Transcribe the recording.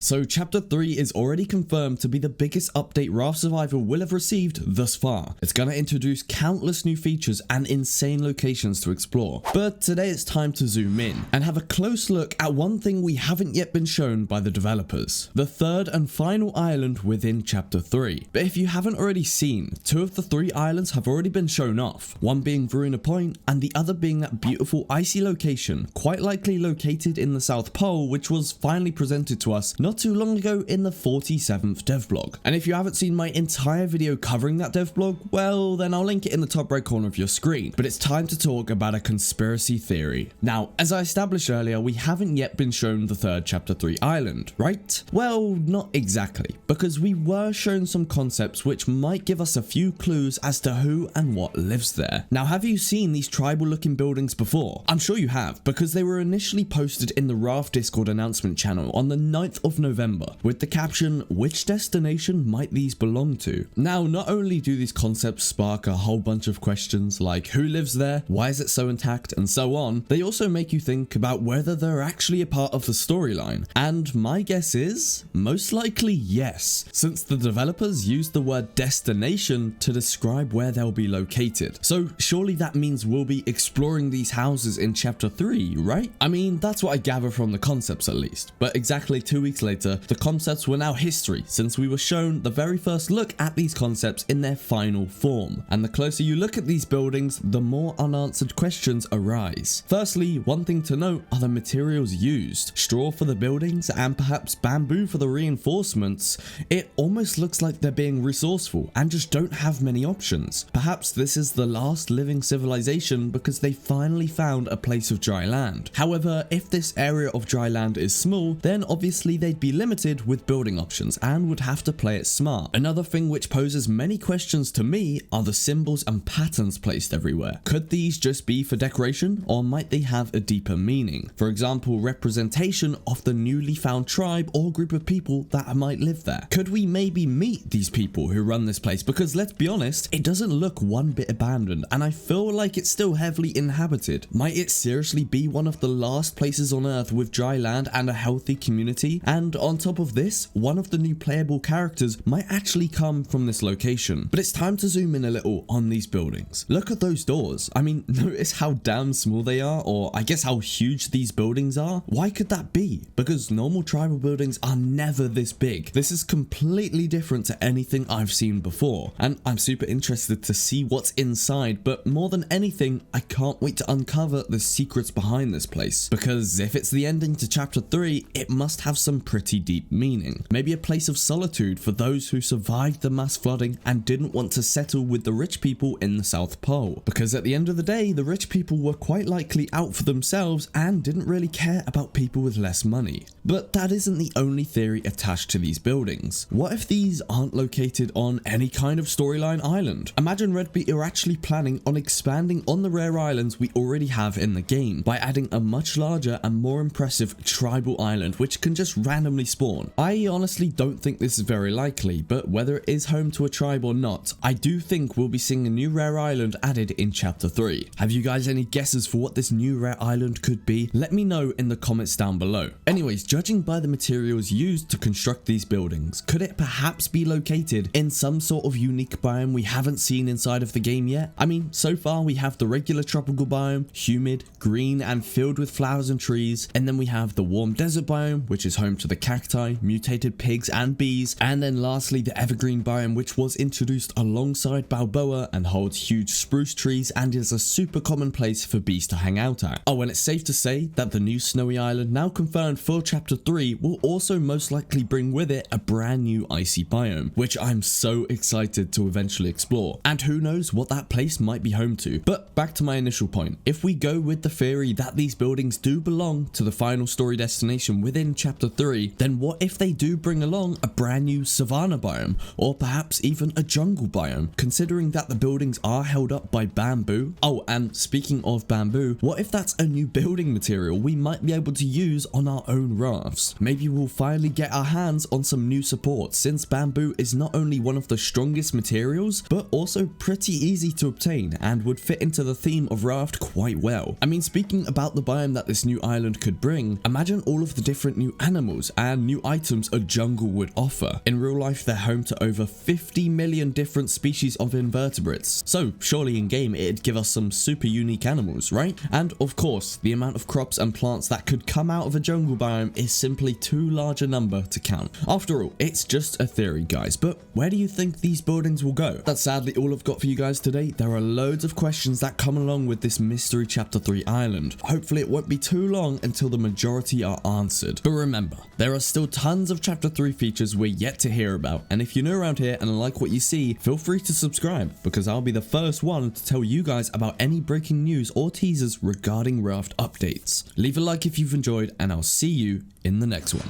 So Chapter 3 is already confirmed to be the biggest update Raft Survival will have received thus far. It's gonna introduce countless new features and insane locations to explore. But today it's time to zoom in and have a close look at one thing we haven't yet been shown by the developers. The third and final island within Chapter 3. But if you haven't already seen, 2 of the 3 islands have already been shown off. One being Veruna Point and the other being that beautiful icy location, quite likely located in the South Pole, which was finally presented to us not too long ago in the 47th devlog. And if you haven't seen my entire video covering that devlog, well then I'll link it in the top right corner of your screen. But it's time to talk about a conspiracy theory. Now, as I established earlier, we haven't yet been shown the third Chapter 3 island, right? Well, not exactly, because we were shown some concepts which might give us a few clues as to who and what lives there. Now, have you seen these tribal looking buildings before? I'm sure you have, because they were initially posted in the Raft Discord announcement channel on the 9th of November with the caption, "Which destination might these belong to?" Now, not only do these concepts spark a whole bunch of questions like who lives there, why is it so intact, and so on, they also make you think about whether they're actually a part of the storyline. And my guess is, most likely yes, since the developers used the word destination to describe where they'll be located. So surely that means we'll be exploring these houses in Chapter 3, right? I mean, that's what I gather from the concepts at least. But exactly 2 weeks later, the concepts were now history, since we were shown the very first look at these concepts in their final form. And the closer you look at these buildings, the more unanswered questions arise. Firstly, one thing to note are the materials used. Straw for the buildings and perhaps bamboo for the reinforcements. It almost looks like they're being resourceful and just don't have many options. Perhaps this is the last living civilization because they finally found a place of dry land. However, if this area of dry land is small, then obviously they'd be limited with building options and would have to play it smart. Another thing which poses many questions to me are the symbols and patterns placed everywhere. Could these just be for decoration, or might they have a deeper meaning? For example, representation of the newly found tribe or group of people that might live there. Could we maybe meet these people who run this place? Because let's be honest, it doesn't look one bit abandoned and I feel like it's still heavily inhabited. Might it seriously be one of the last places on Earth with dry land and a healthy community? And on top of this, one of the new playable characters might actually come from this location. But it's time to zoom in a little on these buildings. Look at those doors. I mean, notice how damn small they are, or I guess how huge these buildings are. Why could that be? Because normal tribal buildings are never this big. This is completely different to anything I've seen before, and I'm super interested to see what's inside, but more than anything, I can't wait to uncover the secrets behind this place. Because if it's the ending to Chapter 3, it must have some pretty deep meaning. Maybe a place of solitude for those who survived the mass flooding and didn't want to settle with the rich people in the South Pole. Because at the end of the day, the rich people were quite likely out for themselves and didn't really care about people with less money. But that isn't the only theory attached to these buildings. What if these aren't located on any kind of storyline island? Imagine Redbeat are actually planning on expanding on the rare islands we already have in the game by adding a much larger and more impressive tribal island which can just randomly spawn. I honestly don't think this is very likely, but whether it is home to a tribe or not, I do think we'll be seeing a new rare island added in Chapter 3. Have you guys any guesses for what this new rare island could be? Let me know in the comments down below. Anyways, judging by the materials used to construct these buildings, could it perhaps be located in some sort of unique biome we haven't seen inside of the game yet? I mean, so far we have the regular tropical biome, humid, green and filled with flowers and trees, and then we have the warm desert biome, which is home to the cacti, mutated pigs and bees, and then lastly the evergreen biome, which was introduced alongside Balboa and holds huge spruce trees and is a super common place for bees to hang out at. Oh, and it's safe to say that the new snowy island, now confirmed for Chapter 3, will also most likely bring with it a brand new icy biome, which I'm so excited to eventually explore. And who knows what that place might be home to. But back to my initial point, if we go with the theory that these buildings do belong to the final story destination within Chapter 3, then what if they do bring along a brand new savanna biome, or perhaps even a jungle biome, considering that the buildings are held up by bamboo? Oh, and speaking of bamboo, what if that's a new building material we might be able to use on our own rafts? Maybe we'll finally get our hands on some new support, since bamboo is not only one of the strongest materials, but also pretty easy to obtain and would fit into the theme of Raft quite well. I mean, speaking about the biome that this new island could bring, imagine all of the different new animals animals and new items a jungle would offer. In real life, they're home to over 50 million different species of invertebrates, so surely in game it'd give us some super unique animals, right? And of course, the amount of crops and plants that could come out of a jungle biome is simply too large a number to count. After all, it's just a theory, guys, but where do you think these buildings will go? That's sadly all I've got for you guys today. There are loads of questions that come along with this mystery chapter 3 island. Hopefully it won't be too long until the majority are answered. But remember, there are still tons of chapter 3 features we're yet to hear about, and if you're new around here and like what you see, feel free to subscribe, because I'll be the first one to tell you guys about any breaking news or teasers regarding Raft updates. Leave a like if you've enjoyed, and I'll see you in the next one.